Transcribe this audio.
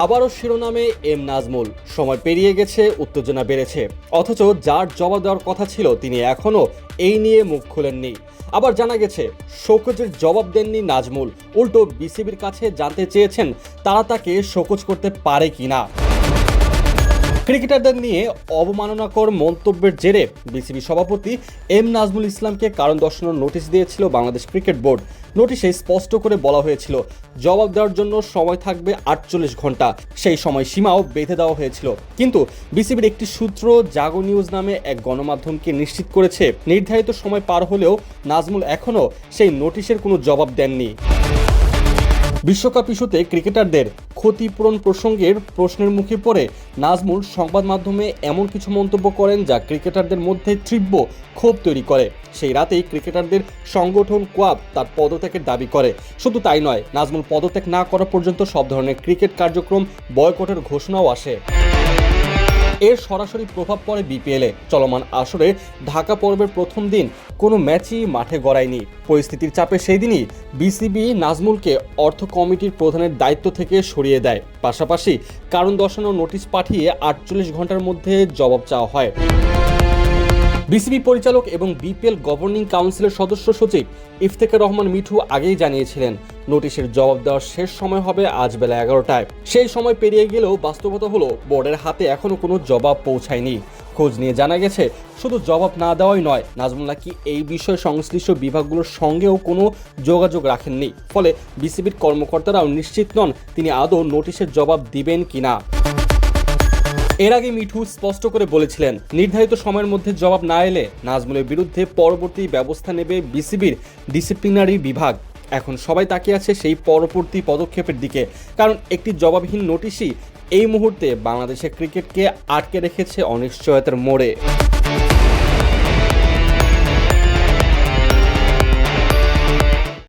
আবারও শিরোনামে এম নাজমুল। সময় পেরিয়ে গেছে, উত্তেজনা বেড়েছে, অথচ যার জবাব দেওয়ার কথা ছিল তিনি এখনও এই নিয়ে মুখ খুলেননি। আবার জানা গেছে শোকজের জবাব দেননি নাজমুল, উল্টো বিসিবির কাছে জানতে চেয়েছেন তারা তাকে শোকজ করতে পারে কিনা। ক্রিকেটারদের নিয়ে অবমাননাকর মন্তব্যের জেরে বিসিবি সভাপতি এম নাজমুল ইসলামকে কারণ দর্শানোর নোটিশ দিয়েছিল বাংলাদেশ ক্রিকেট বোর্ড। নোটিশে স্পষ্ট করে বলা হয়েছিল জবাব দেওয়ার জন্য সময় থাকবে 48 ঘন্টা, সেই সময় সীমাও বেঁধে দেওয়া হয়েছিল। কিন্তু বিসিবির একটি সূত্র জাগো নিউজ নামে এক গণমাধ্যমকে নিশ্চিত করেছে নির্ধারিত সময় পার হলেও নাজমুল এখনও সেই নোটিশের কোনো জবাব দেননি। বিশ্বকাপ ইস্যুতে ক্রিকেটারদের ক্ষতিপূরণ প্রসঙ্গের প্রশ্নের মুখে পড়ে নাজমুল সংবাদ মাধ্যমে এমন কিছু মন্তব্য করেন যা ক্রিকেটারদের মধ্যে তীব্র ক্ষোভ তৈরি করে। সেই রাতেই ক্রিকেটারদের সংগঠন কোয়াব তার পদত্যাগের দাবি করে। শুধু তাই নয়, নাজমুল পদত্যাগ না করা পর্যন্ত সব ধরনের ক্রিকেট কার্যক্রম বয়কটের ঘোষণাও আসে। এর সরাসরি প্রভাব পড়ে বিপিএলে। চলমান আসরে ঢাকা পর্বের প্রথম দিন কোনো ম্যাচই মাঠে গড়ায়নি। পরিস্থিতির চাপে সেই দিনই বিসিবি নাজমুলকে অর্থ কমিটির প্রধানের দায়িত্ব থেকে সরিয়ে দেয়। পাশাপাশি কারণ দর্শানোর নোটিশ পাঠিয়ে 48 ঘন্টার মধ্যে জবাব চাওয়া হয়। বিসিবি পরিচালক এবং বিপিএল গভর্নিং কাউন্সিলের সদস্য সচিব ইফতেখার রহমান মিঠু আগেই জানিয়েছিলেন নোটিশের জবাব দেওয়ার শেষ সময় হবে আজ বেলা 11টায়। সেই সময় পেরিয়ে গেলেও বাস্তবতা হলো বোর্ডের হাতে এখনও কোনো জবাব পৌঁছায়নি। খোঁজ নিয়ে জানা গেছে শুধু জবাব না দেওয়াই নয়, নাজমুল নাকি এই বিষয়ে সংশ্লিষ্ট বিভাগগুলোর সঙ্গেও কোনো যোগাযোগ রাখেননি। ফলে বিসিবির কর্মকর্তারাও নিশ্চিত নন তিনি আদৌ নোটিশের জবাব দিবেন কিনা। এর আগে মিঠু স্পষ্ট করে বলেছিলেন নির্ধারিত সময়ের মধ্যে জবাব না এলে নাজমুলের বিরুদ্ধে পরবর্তী ব্যবস্থা নেবে বিসিবির ডিসিপ্লিনারি বিভাগ। এখন সবাই তাকিয়ে আছে সেই পরবর্তী পদক্ষেপের দিকে, কারণ একটি জবাবহীন নোটিশই এই মুহূর্তে বাংলাদেশের ক্রিকেটকে আটকে রেখেছে অনিশ্চয়তার মোড়ে।